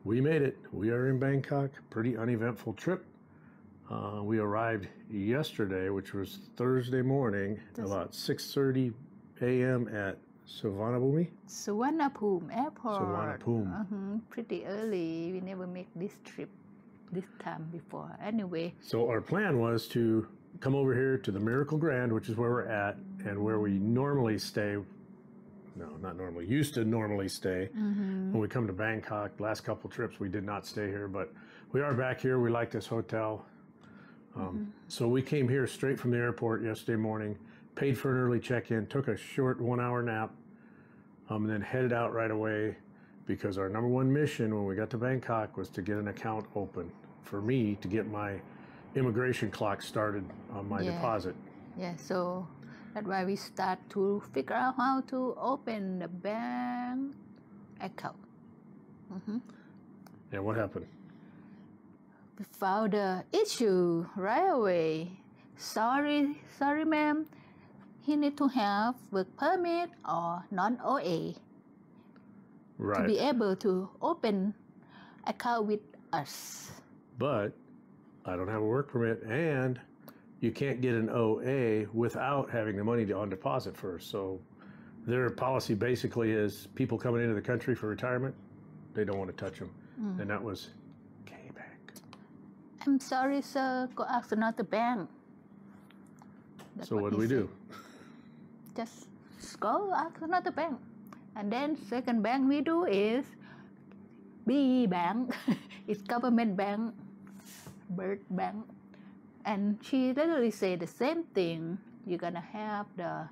We made it. We are in Bangkok. Pretty uneventful trip. We arrived yesterday, which was Thursday morning, about 6:30 a.m. at Suvarnabhumi Airport. Suvarnabhumi. Pretty early. We never make this trip this time before. Anyway. So our plan was to come over here to the Miracle Grand, which is where we're at, and where we normally stay. No, not normally. Used to normally stay when we come to Bangkok. Last couple trips, we did not stay here, but we are back here. We like this hotel. So we came here straight from the airport yesterday morning, paid for an early check-in, took a short 1-hour nap, and then headed out right away because our number one mission when we got to Bangkok was to get an account open for me to get my immigration clock started on my deposit. Yeah, so that's why we start to figure out how to open the bank account. And what happened? We found the issue right away. Sorry, ma'am. He need to have work permit or non-OA to be able to open account with us. But I don't have a work permit, and you can't get an OA without having the money on deposit first. So their policy basically is people coming into the country for retirement, they don't want to touch them. And that was K-Bank. I'm sorry, sir. Go ask another bank. That's so what do we do? Just go ask another bank. And then second bank we do is B bank. It's government bank, bird bank. And she literally said the same thing. You're gonna have the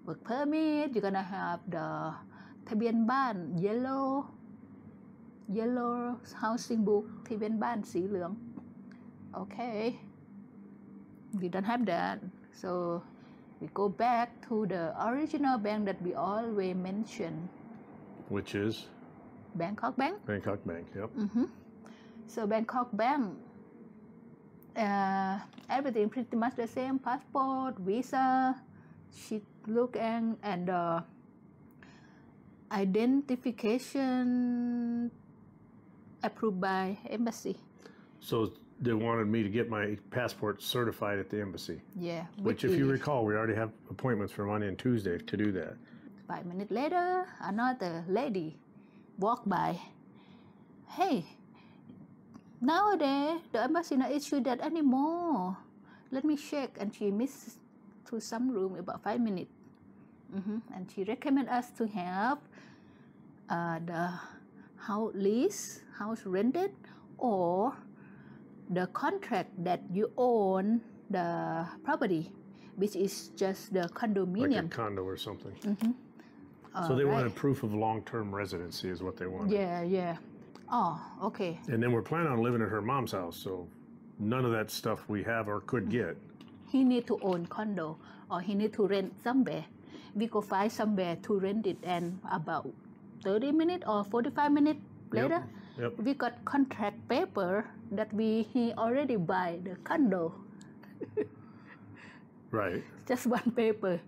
work permit, you're gonna have the ทะเบียนบ้าน yellow housing book ทะเบียนบ้านสีเหลือง Okay, we don't have that. So we go back to the original bank that we always mention. Which is? Bangkok Bank. Bangkok Bank, yep. So Bangkok Bank, everything pretty much the same. Passport, visa, she look and identification approved by embassy. So they wanted me to get my passport certified at the embassy. Yeah. Which, if you recall, we already have appointments for Monday and Tuesday to do that. 5 minutes later, another lady walked by. Hey, nowadays the embassy not issue that anymore. Let me check. And she missed to some room about 5 minutes. And she recommended us to have the house lease, house rented, or the contract that you own the property, which is just the condominium. Like a condo or something. So they wanted proof of long-term residency is what they wanted. Yeah. Oh, okay. And then we're planning on living at her mom's house, so none of that stuff we have or could get. He need to own condo or he need to rent somewhere. We go find somewhere to rent it, and about 30 minutes or 45 minutes later, we got contract paper that he already buy the condo. Right. Just one paper.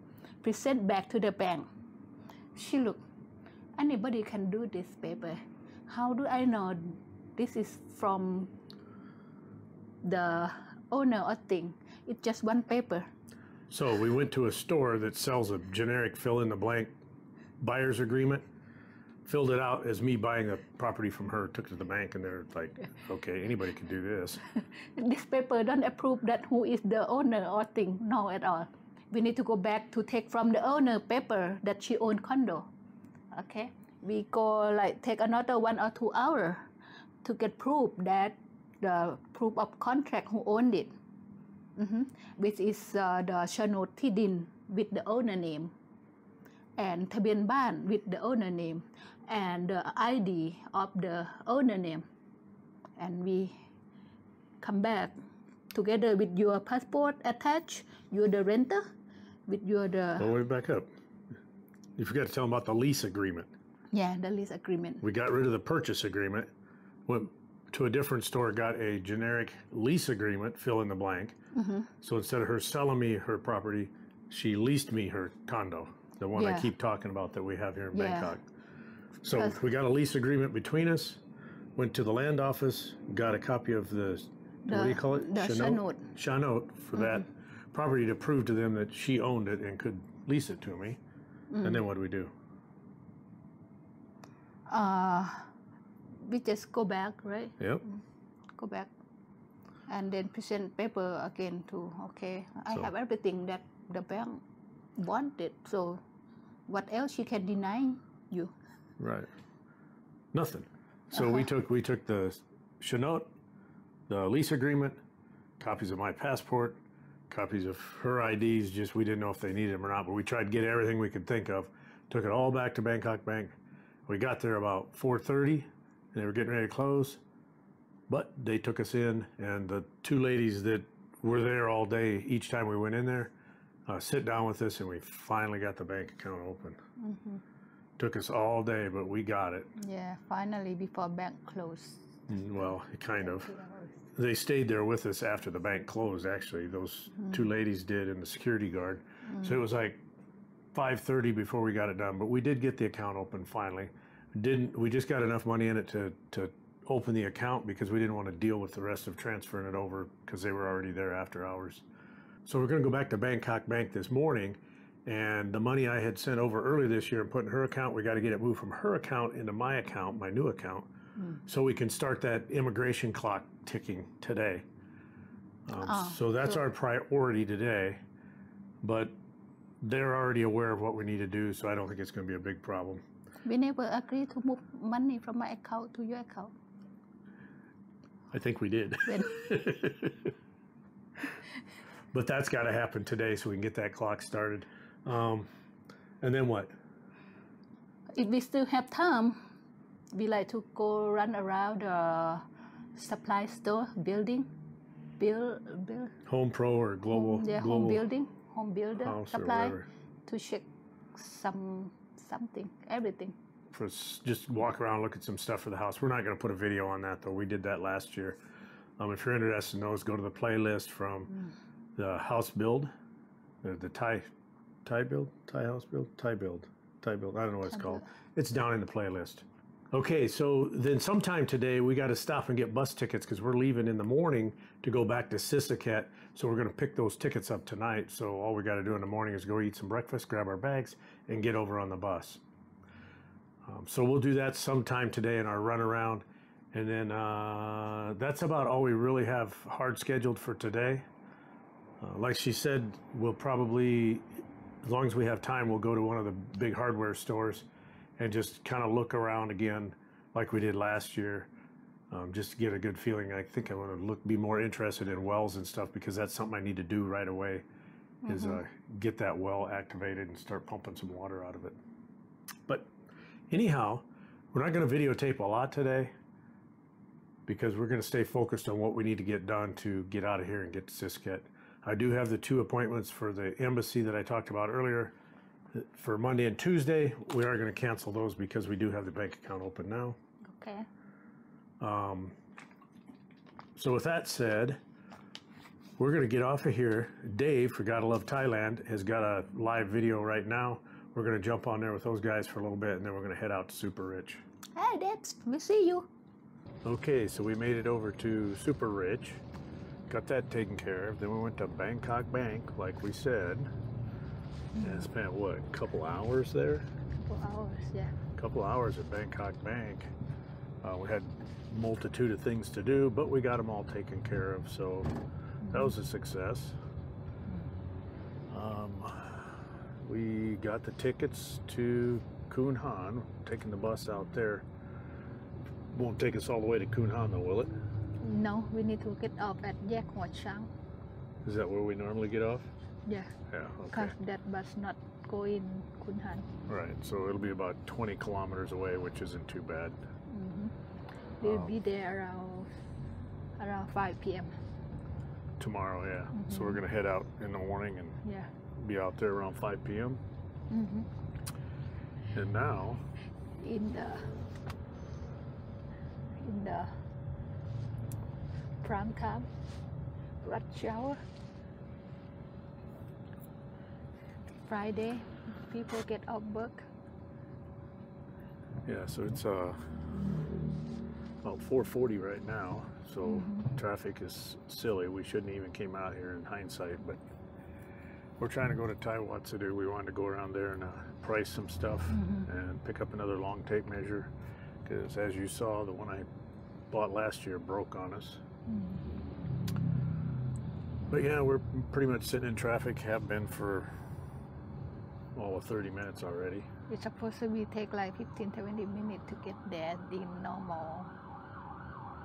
Present back to the bank. She look, anybody can do this paper. How do I know this is from the owner or thing? It's just one paper. So we went to a store that sells a generic fill-in-the-blank buyer's agreement, filled it out as me buying a property from her, took it to the bank, and they're like, okay, anybody can do this. This paper don't approve that who is the owner or thing. No, at all. We need to go back to take from the owner paper that she owned condo. Okay, we go take another 1 or 2 hours to get proof that the proof of contract who owned it, which is the โฉนดที่ดิน with the owner name, and ทะเบียนบ้าน with the owner name, and the ID of the owner name. And we come back together with your passport attached, you're the renter, with your Well, wait, back up. You forgot to tell them about the lease agreement. Yeah, the lease agreement. We got rid of the purchase agreement, went to a different store, got a generic lease agreement, fill in the blank. So instead of her selling me her property, she leased me her condo, the one I keep talking about that we have here in Bangkok. So we got a lease agreement between us. went to the land office, got a copy of the what do you call it? The shanote. Shanote for that property to prove to them that she owned it and could lease it to me. And then what do we do? We just go back, right? Yep. Go back. And then present paper again to, okay, I have everything that the bank wanted. So what else she can deny you? Right. Nothing. So we took the shanote, the lease agreement, copies of my passport, copies of her IDs, just we didn't know if they needed them or not, but we tried to get everything we could think of. Took it all back to Bangkok Bank. We got there about 4:30, and they were getting ready to close, but they took us in, and the two ladies that were there all day, each time we went in there, sit down with us, and we finally got the bank account open. Took us all day, but we got it. Yeah, finally before bank closed. Well, kind of. They stayed there with us after the bank closed, actually. Those two ladies did, and the security guard. So it was like 5:30 before we got it done, but we did get the account open finally. We just got enough money in it to open the account because we didn't want to deal with the rest of transferring it over because they were already there after hours. So we're going to go back to Bangkok Bank this morning, and the money I had sent over earlier this year and put in her account, we got to get it moved from her account into my account, my new account, so we can start that immigration clock ticking today. So that's our priority today, but they're already aware of what we need to do, so I don't think it's going to be a big problem. We never agreed to move money from my account to your account. I think we did. But that's got to happen today so we can get that clock started. And then what? If we still have time, we like to go run around the supply store building, build Home Pro or Global? home building, home builder house or supply whatever. to check something, everything. Just walk around, look at some stuff for the house. We're not going to put a video on that though. We did that last year. If you're interested in those, go to the playlist from the house build, the Thai build. I don't know what it's called. It's down in the playlist. Okay, so then sometime today we got to stop and get bus tickets because we're leaving in the morning to go back to Sisaket. So we're going to pick those tickets up tonight. So all we got to do in the morning is go eat some breakfast, grab our bags, and get over on the bus. So we'll do that sometime today in our run around. And then that's about all we really have hard scheduled for today. Like she said, we'll probably, as long as we have time, we'll go to one of the big hardware stores and just kind of look around again like we did last year, just to get a good feeling. I think I want to be more interested in wells and stuff because that's something I need to do right away, is get that well activated and start pumping some water out of it. But anyhow, we're not going to videotape a lot today because we're going to stay focused on what we need to get done to get out of here and get to Sisaket. I do have the 2 appointments for the embassy that I talked about earlier. For Monday and Tuesday, we are going to cancel those because we do have the bank account open now. Okay. So with that said, we're going to get off of here. Dave, for Gotta Love Thailand, has got a live video right now. We're going to jump on there with those guys for a little bit, and then we're going to head out to Super Rich. Hey, Dad, we see you. Okay, so we made it over to Super Rich. Got that taken care of. Then we went to Bangkok Bank, like we said. And spent, what, a couple hours there? Couple hours, yeah. A couple hours at Bangkok Bank. We had a multitude of things to do, but we got them all taken care of, so that was a success. We got the tickets to Khun Han, taking the bus out there. Won't take us all the way to Khun Han though, will it? No, we need to get off at Yak Hua Chang. Is that where we normally get off? Yeah. Yeah, okay. Because that bus not go in Khun Han. Right, so it'll be about 20 kilometers away, which isn't too bad. We'll be there around 5 p.m. Tomorrow, yeah. So we're going to head out in the morning and Yeah. be out there around 5 p.m. And now, In the prime time, rush hour. Friday, people get off work. yeah, so it's about 4:40 right now, so traffic is silly. We shouldn't even came out here in hindsight, but we're trying to go to Thailand. We wanted to go around there and price some stuff and pick up another long tape measure, because as you saw, the one I bought last year broke on us. But yeah, we're pretty much sitting in traffic, have been for 30 minutes already. It's supposed to be take like 15-20 minutes to get there in normal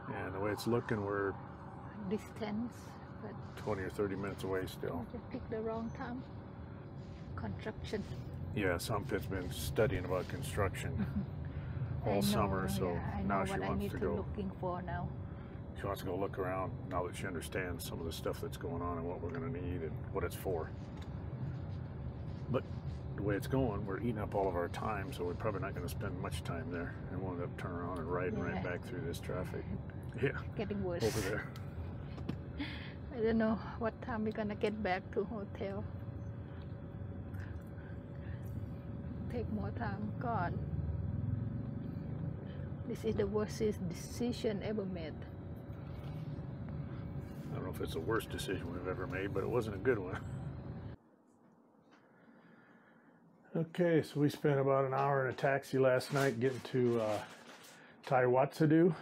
And the way it's looking, we're distance, but 20 or 30 minutes away still. I just picked the wrong time. Construction. Yeah, Sampit's been studying about construction all summer, so I know now what she I wants need to to go. looking for now. She wants to go look around now that she understands some of the stuff that's going on and what we're going to need and what it's for. But the way it's going, we're eating up all of our time, so we're probably not going to spend much time there, and we'll end up turning around and riding right back through this traffic. Yeah, Getting worse. over there. I don't know what time we're gonna get back to hotel. Take more time. God, this is the worst decision ever made. I don't know if it's the worst decision we've ever made, but it wasn't a good one. Okay, so we spent about an hour in a taxi last night getting to Thailand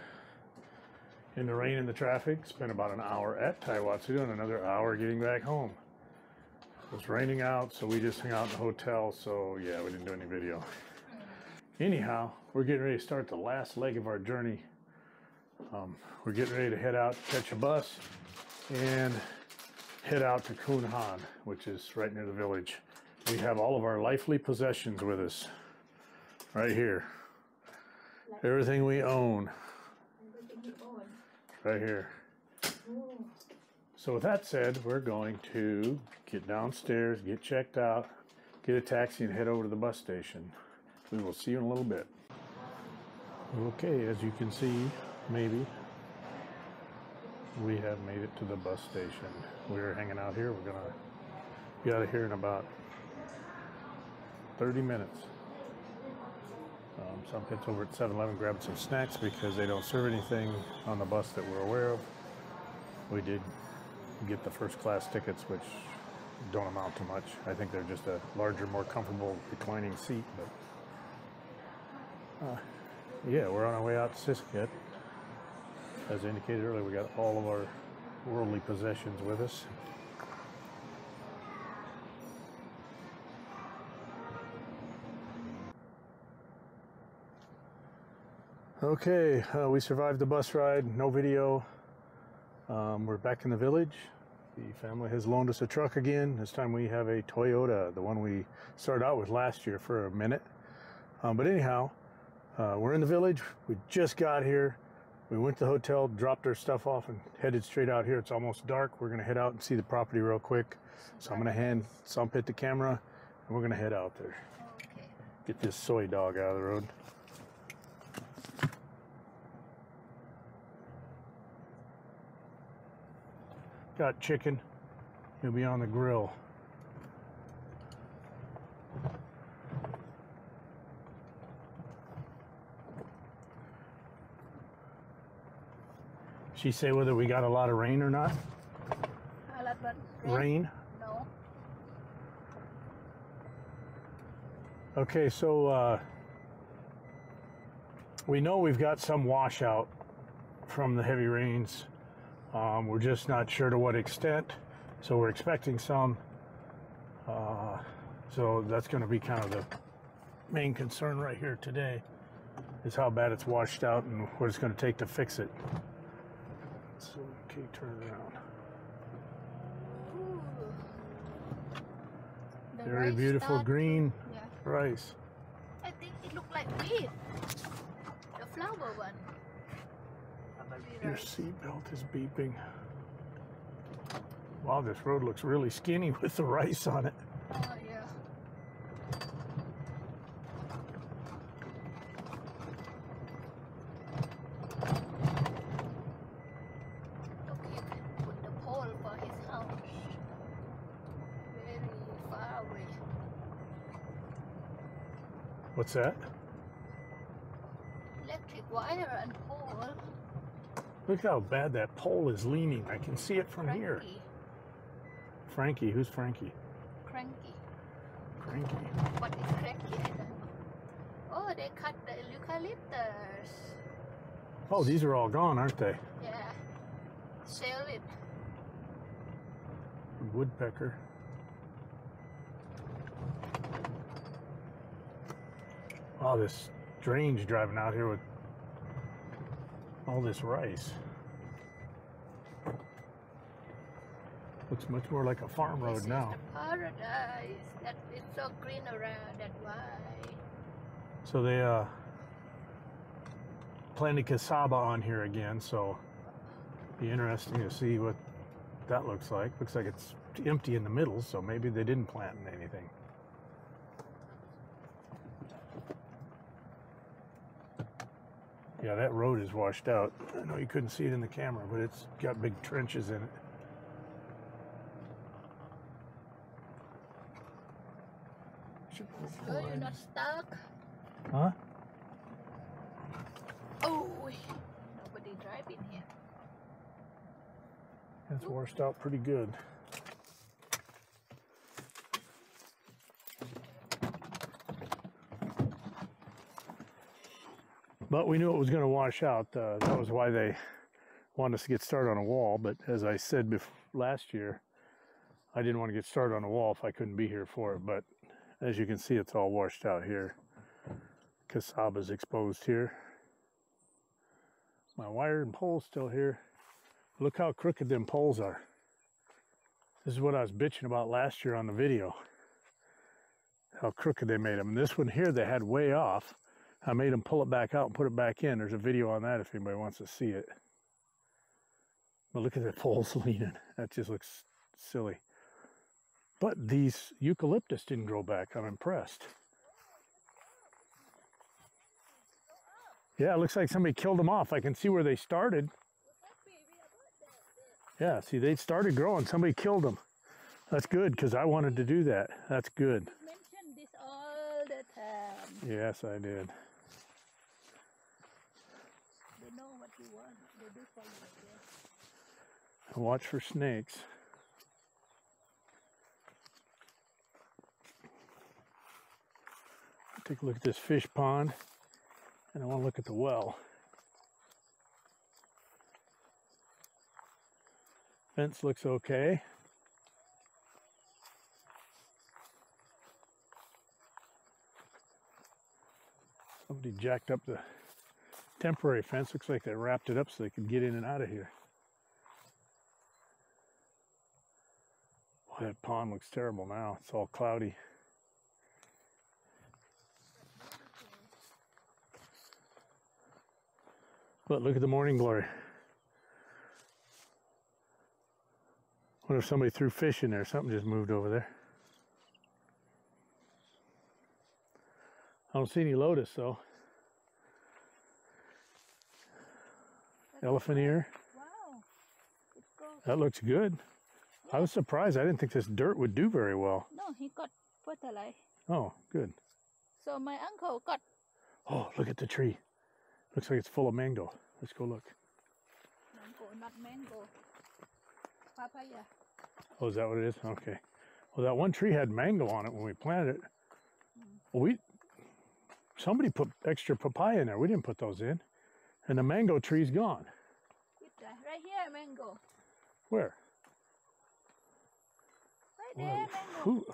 in the rain and the traffic. Spent about an hour at Thailand and another hour getting back home. It was raining out, so we just hung out in the hotel, so yeah, we didn't do any video. Anyhow, we're getting ready to start the last leg of our journey. We're getting ready to head out, catch a bus, and head out to Khun Han, which is right near the village. We have all of our lively possessions with us, right here. Everything we own, right here. So with that said, we're going to get downstairs, get checked out, get a taxi, and head over to the bus station. We will see you in a little bit. Okay, as you can see, maybe, we have made it to the bus station. We're hanging out here. We're gonna be out of here in about 30 minutes. Some kids over at 7-Eleven grabbed some snacks because they don't serve anything on the bus that we're aware of. We did get the first class tickets, which don't amount to much. I think they're just a larger, more comfortable reclining seat. But yeah, we're on our way out to Sisaket. As I indicated earlier, we got all of our worldly possessions with us. Okay, we survived the bus ride, no video. We're back in the village. The family has loaned us a truck again. This time we have a Toyota, the one we started out with last year for a minute. But anyhow, we're in the village. We just got here. We went to the hotel, dropped our stuff off, and headed straight out here. It's almost dark. We're going to head out and see the property real quick. So I'm going to hand Sampit the camera, and we're going to head out there. Okay. Get this soy dog out of the road. Got chicken. He'll be on the grill. She say whether we got a lot of rain or not? A lot of Rain? No. Okay, so we know we've got some washout from the heavy rains. We're just not sure to what extent, so we're expecting some. So that's going to be kind of the main concern right here today, is how bad it's washed out and what it's going to take to fix it. So, okay, turn it around. Very beautiful green rice. I think it looked like wheat. The flower one. Your seatbelt is beeping. Wow, this road looks really skinny with the rice on it. Oh, yeah. Look, you can put the pole for his house. Very far away. What's that? Electric wire and pole. Look how bad that pole is leaning. I can see it from here. Frankie, who's Frankie? Cranky. Cranky. What is cranky? I don't know. Oh, they cut the eucalyptus. Oh, these are all gone, aren't they? Yeah. Sell it. Woodpecker. Oh, this strange driving out here with all this rice. Looks much more like a farm road This now. is the paradise. That it's so green around. That's why. So they planted cassava on here again, so be interesting to see what that looks like. Looks like it's empty in the middle, so maybe they didn't plant anything. Yeah, that road is washed out. I know you couldn't see it in the camera, but it's got big trenches in it. So you're not stuck. Huh? Oh, nobody driving here. It's washed out pretty good. But we knew it was going to wash out. That was why they wanted us to get started on a wall. But as I said last year, I didn't want to get started on a wall if I couldn't be here for it. But as you can see, it's all washed out here. Cassava's exposed here. My wire and pole's still here. Look how crooked them poles are. This is what I was bitching about last year on the video. How crooked they made them. And this one here they had way off. I made them pull it back out and put it back in. There's a video on that if anybody wants to see it. But look at the poles leaning. That just looks silly. But these eucalyptus didn't grow back. I'm impressed. Yeah, it looks like somebody killed them off. I can see where they started. Yeah, see, they started growing. Somebody killed them. That's good, because I wanted to do that. That's good. You mentioned this all the time. Yes, I did. They know what you want. They do for you. Yes. Watch for snakes. Take a look at this fish pond, and I want to look at the well. Fence looks okay. Somebody jacked up the temporary fence. Looks like they wrapped it up so they could get in and out of here. Boy, that pond looks terrible now. It's all cloudy. But look at the morning glory. Wonder if somebody threw fish in there. Something just moved over there. I don't see any lotus though. Elephant ear. Wow. It grows. That looks good. I was surprised. I didn't think this dirt would do very well. No, he got fertilized. Oh, good. So my uncle got. Oh, look at the tree. Looks like it's full of mango. Let's go look. Mango, not mango. Papaya. Oh, is that what it is? Okay. Well, that one tree had mango on it when we planted it. Well, somebody put extra papaya in there. We didn't put those in. And the mango tree's gone. Right here, mango. Where? Right there, mango. Who?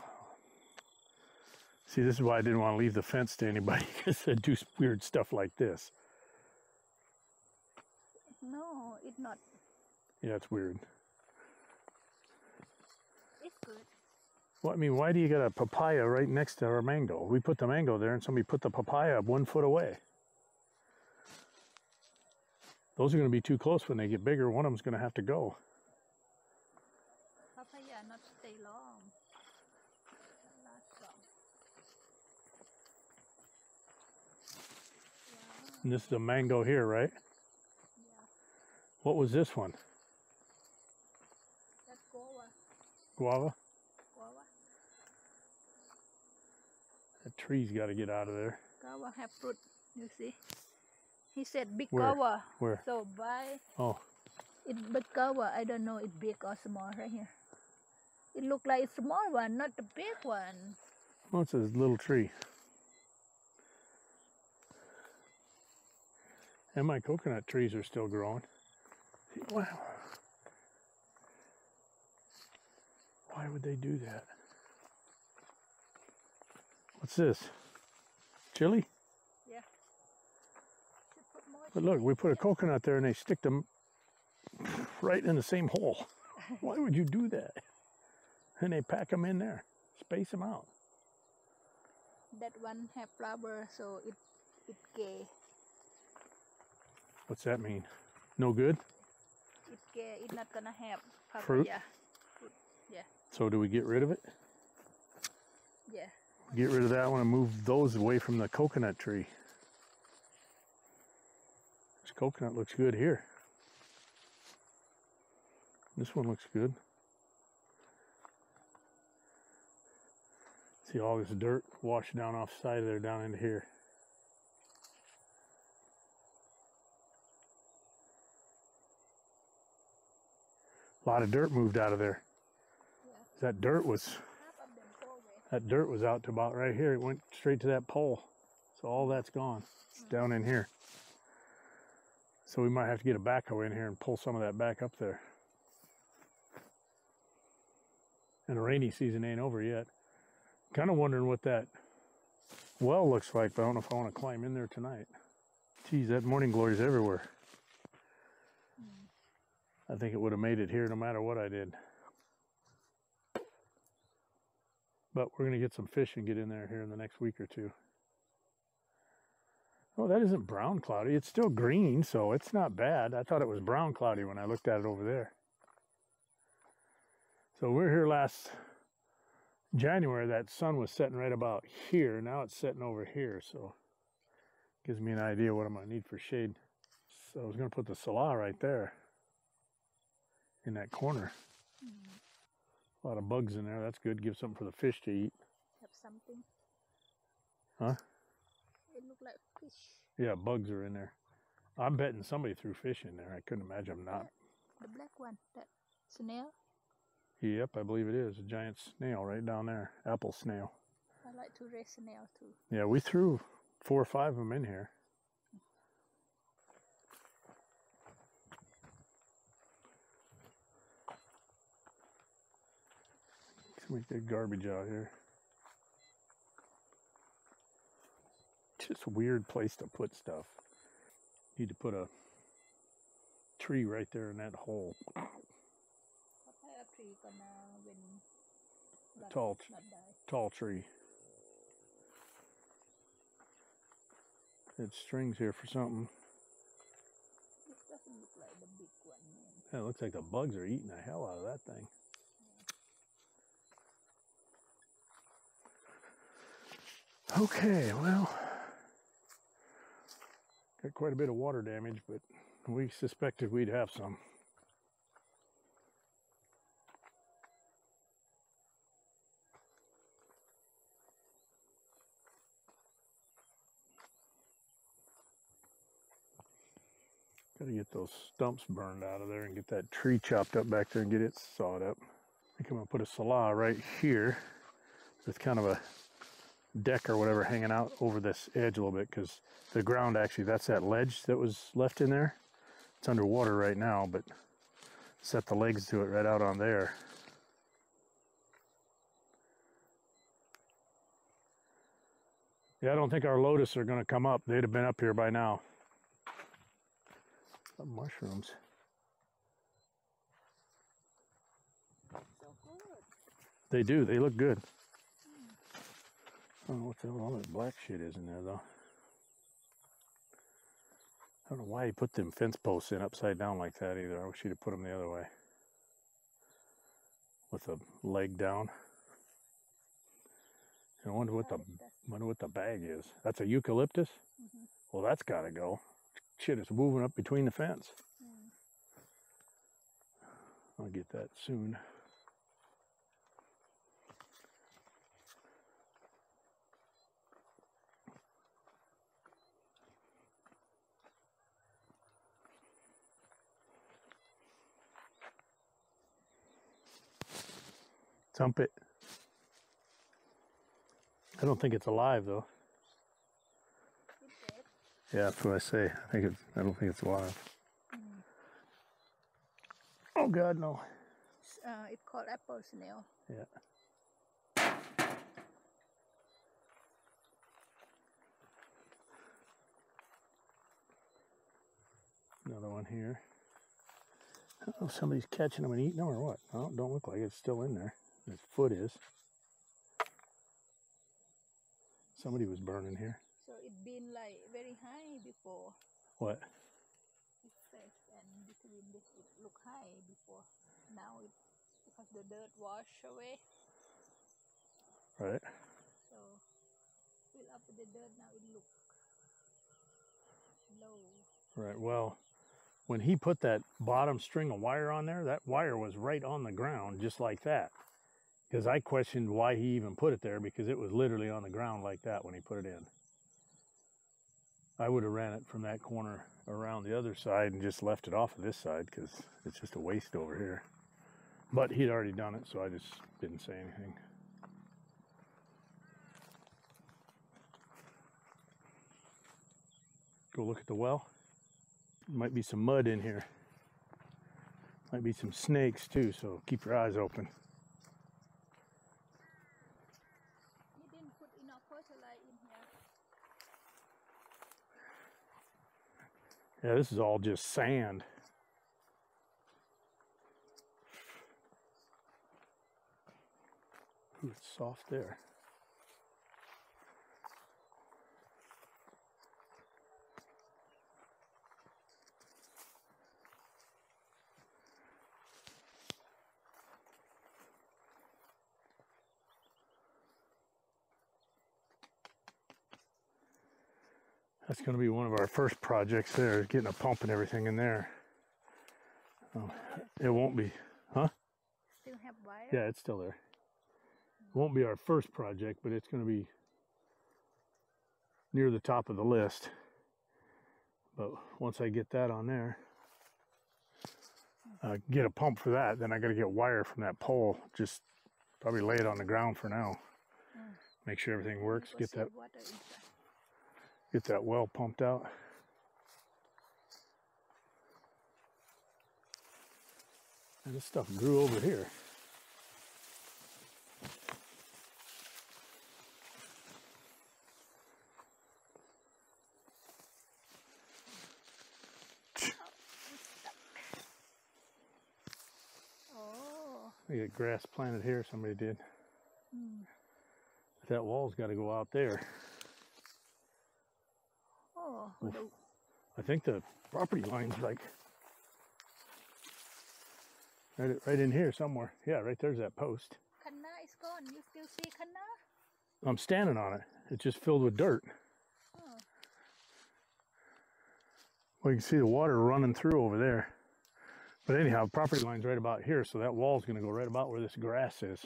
See, this is why I didn't want to leave the fence to anybody, because they do weird stuff like this. No, it's not. Yeah, it's weird. It's good. Well, I mean, why do you got a papaya right next to our mango? We put the mango there and somebody put the papaya 1 foot away. Those are going to be too close when they get bigger. One of them's going to have to go. Papaya not stay long. Last long. Wow. And this is a mango here, right? Yeah. What was this one? That's guava. Guava? Guava. That tree's got to get out of there. Guava have fruit. You see? He said big Where? cover. Where? So buy Oh, it big cover. I don't know it's big or small right here. It look like a small one, not the big one. well, it's a little tree. And my coconut trees are still growing. Wow. Why would they do that? What's this? Chili? Yeah. Should put more But look, chili. we put a coconut there and they stick them right in the same hole. Why would you do that? And they pack them in there, space them out. That one have flower, so it gay. What's that mean? No good? It's gay. It's not gonna have Fruit? papaya. Fruit. Yeah. So do we get rid of it? Yeah. Get rid of that one and move those away from the coconut tree. This coconut looks good here. This one looks good. See all this dirt washed down off the side of there down into here. A lot of dirt moved out of there. Yeah. That dirt was Half of them go away. That dirt was out to about right here. It went straight to that pole. So all that's gone. It's down in here. So we might have to get a backhoe in here and pull some of that back up there. And the rainy season ain't over yet. Kind of wondering what that well looks like, but I don't know if I want to climb in there tonight. Geez, that morning glory's everywhere. I think it would have made it here no matter what I did. But we're going to get some fish and get in there here in the next week or two. Oh, that isn't brown cloudy. It's still green, so it's not bad. I thought it was brown cloudy when I looked at it over there. So we're here last January. That sun was setting right about here. Now it's setting over here, so gives me an idea what I'm going to need for shade. So I was going to put the salah right there in that corner. A lot of bugs in there. That's good. Give something for the fish to eat. Have something. Huh? It look like fish. Yeah, bugs are in there. I'm betting somebody threw fish in there. I couldn't imagine them not. The black one, that snail. Yep, I believe it is. A giant snail right down there. Apple snail. I like to raise snail too. Yeah, we threw 4 or 5 of them in here. Let's make that garbage out here. Just a weird place to put stuff. Need to put a tree right there in that hole. Papaya tree gonna when Tall, not die. tall tree. It strings here for something. This doesn't look like the big one, man. Yeah, it looks like the bugs are eating the hell out of that thing. Okay, well, got quite a bit of water damage, but we suspected we'd have some. Got to get those stumps burned out of there and get that tree chopped up back there and get it sawed up. I think I'm going to put a salah right here with kind of a deck or whatever hanging out over this edge a little bit, because the ground actually, that's that ledge that was left in there. It's underwater right now, but set the legs to it right out on there. Yeah, I don't think our lotus are going to come up. They'd have been up here by now. Some mushrooms. So good. They do. They look good. I don't know what the hell all that black shit is in there, though. I don't know why he put them fence posts in upside down like that either. I wish he'd have put them the other way. With the leg down. I wonder what the bag is. That's a eucalyptus? Mm-hmm. Well, that's got to go. Shit is moving up between the fence. I'll get that soon. Thump it. I don't think it's alive though. Yeah, that's what I say. I don't think it's alive. Oh God, no. It's called apple snail. Yeah. Another one here. I don't know if somebody's catching them and eating them or what. Oh, don't look like it's still in there. His foot is. Somebody was burning here. So it's been like very high before. What? It's fresh and between this it look high before. Now it's because the dirt wash away. Right. So fill up with the dirt, now it look low. Right. Well, when he put that bottom string of wire on there, that wire was right on the ground just like that. Because I questioned why he even put it there, because it was literally on the ground like that when he put it in. I would have ran it from that corner around the other side and just left it off of this side because it's just a waste over here. But he'd already done it, so I just didn't say anything. Go look at the well. Might be some mud in here. Might be some snakes too, so keep your eyes open. You didn't put enough fertilizer in here. Yeah, this is all just sand. Ooh, it's soft there. That's going to be one of our first projects there, getting a pump and everything in there. It won't be, huh? Still have wire? Yeah, it's still there. It won't be our first project, but it's going to be near the top of the list. But once I get that on there, get a pump for that, then I got to get wire from that pole. Just probably lay it on the ground for now. Make sure everything works. Get that well pumped out. And this stuff grew over here. Oh. We got grass planted here, somebody did. But that wall's got to go out there. Oh. I think the property line's like right in here somewhere. Yeah, right there's that post. Canna is gone. You still see canna? I'm standing on it. It's just filled with dirt. Oh. Well, you can see the water running through over there. But anyhow, the property line's right about here, so that wall's going to go right about where this grass is.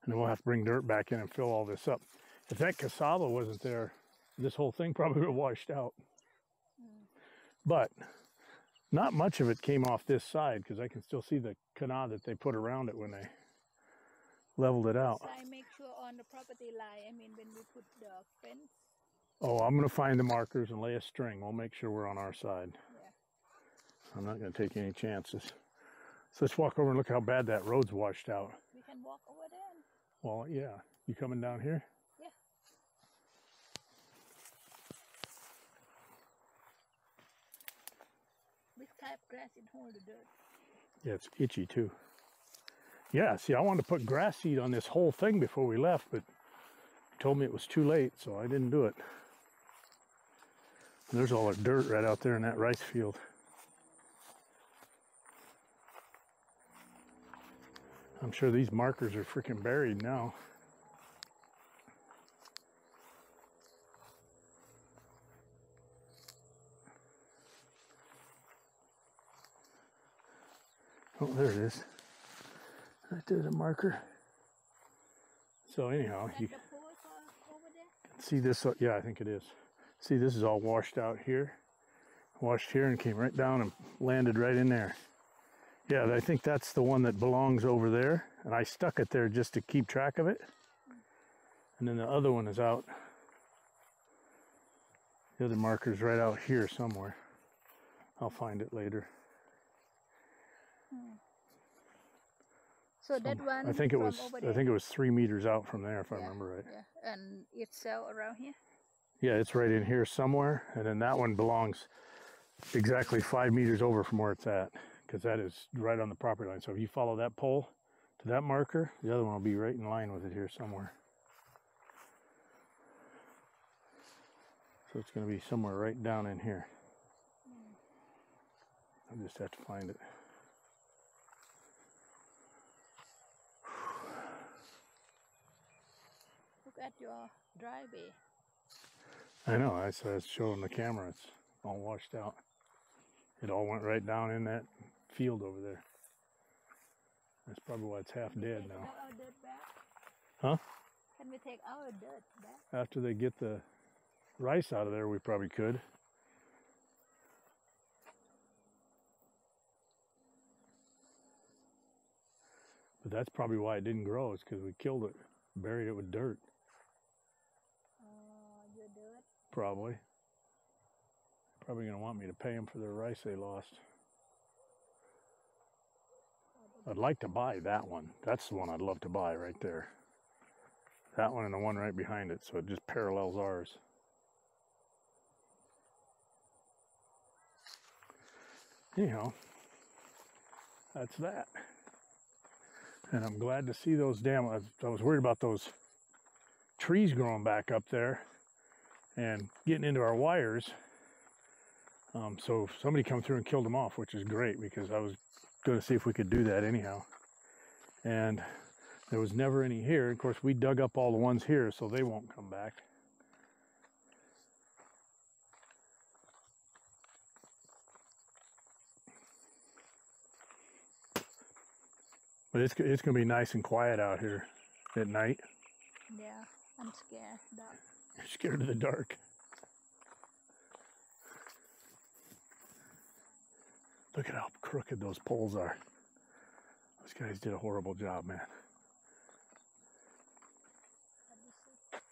And then we'll have to bring dirt back in and fill all this up. If that cassava wasn't there, this whole thing probably would have washed out. But not much of it came off this side because I can still see the canal that they put around it when they leveled it out. So I make sure on the property line, I mean when we put the fence. Oh, I'm going to find the markers and lay a string. We'll make sure we're on our side. Yeah. I'm not going to take any chances. So let's walk over and look how bad that road's washed out. We can walk over there. Well, yeah. You coming down here? Yeah. Which type of grass it hold the dirt? Yeah, it's itchy too. Yeah, see, I wanted to put grass seed on this whole thing before we left, but he told me it was too late, so I didn't do it. And there's all the dirt right out there in that rice field. I'm sure these markers are freaking buried now. Oh, there it is. Right there's a marker. So anyhow, you can see this. Yeah, I think it is. See, this is all washed out here. Washed here and came right down and landed right in there. Yeah, I think that's the one that belongs over there, and I stuck it there just to keep track of it. And then the other one is out. The other marker's right out here somewhere. I'll find it later. So that one I think it was over there. I think it was 3 meters out from there, if I remember right. Yeah, and it's around here. Yeah, it's right in here somewhere, and then that one belongs exactly 5 meters over from where it's at, because that is right on the property line. So if you follow that pole to that marker, the other one will be right in line with it here somewhere. So it's going to be somewhere right down in here. I just have to find it. Look at your driveway. I know, I was showing the camera, it's all washed out. It all went right down in that field over there. That's probably why it's half dead now. Our dirt back? Huh? Can we take our dirt back? After they get the rice out of there, we probably could. But that's probably why it didn't grow, is because we killed it, buried it with dirt. Your dirt? Probably. Probably going to want me to pay them for their rice they lost. I'd like to buy that one. That's the one I'd love to buy right there. That one and the one right behind it, so it just parallels ours. Anyhow, that's that. And I'm glad to see those I was worried about those trees growing back up there and getting into our wires. So somebody come through and killed them off, which is great, because I was going to see if we could do that anyhow. And there was never any here. Of course, we dug up all the ones here, so they won't come back. But it's going to be nice and quiet out here at night. Yeah, I'm scared. Dark. You're scared of the dark. Look at how crooked those poles are. Those guys did a horrible job, man.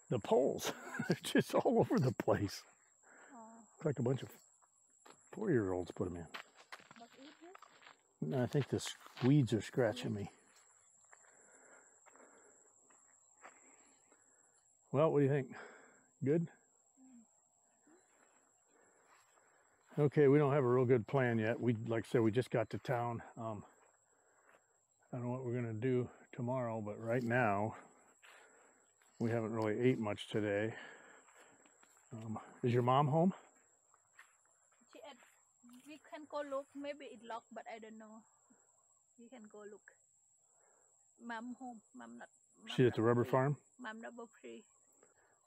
The poles, they're just all over the place. It's like a bunch of 4-year-olds put them in. No, I think the weeds are scratching me. Well, what do you think? Good? Okay, we don't have a real good plan yet. Like I said, we just got to town. I don't know what we're going to do tomorrow, but right now, we haven't really ate much today. Is your mom home? We can go look. Maybe it locked, but I don't know. We can go look. Mom home. Mom not. She's at the rubber farm? Mom not free.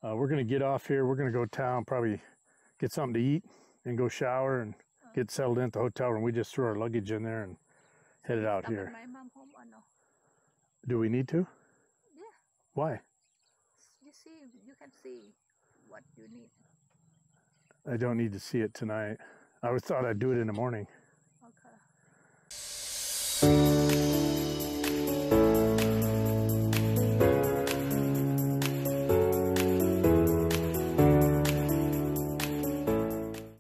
We're going to get off here. We're going to go town, probably get something to eat and go shower and get settled in at the hotel room. We just threw our luggage in there and headed out here. My mom home or no? Do we need to? Yeah. Why? You can see what you need. I don't need to see it tonight. I thought I'd do it in the morning.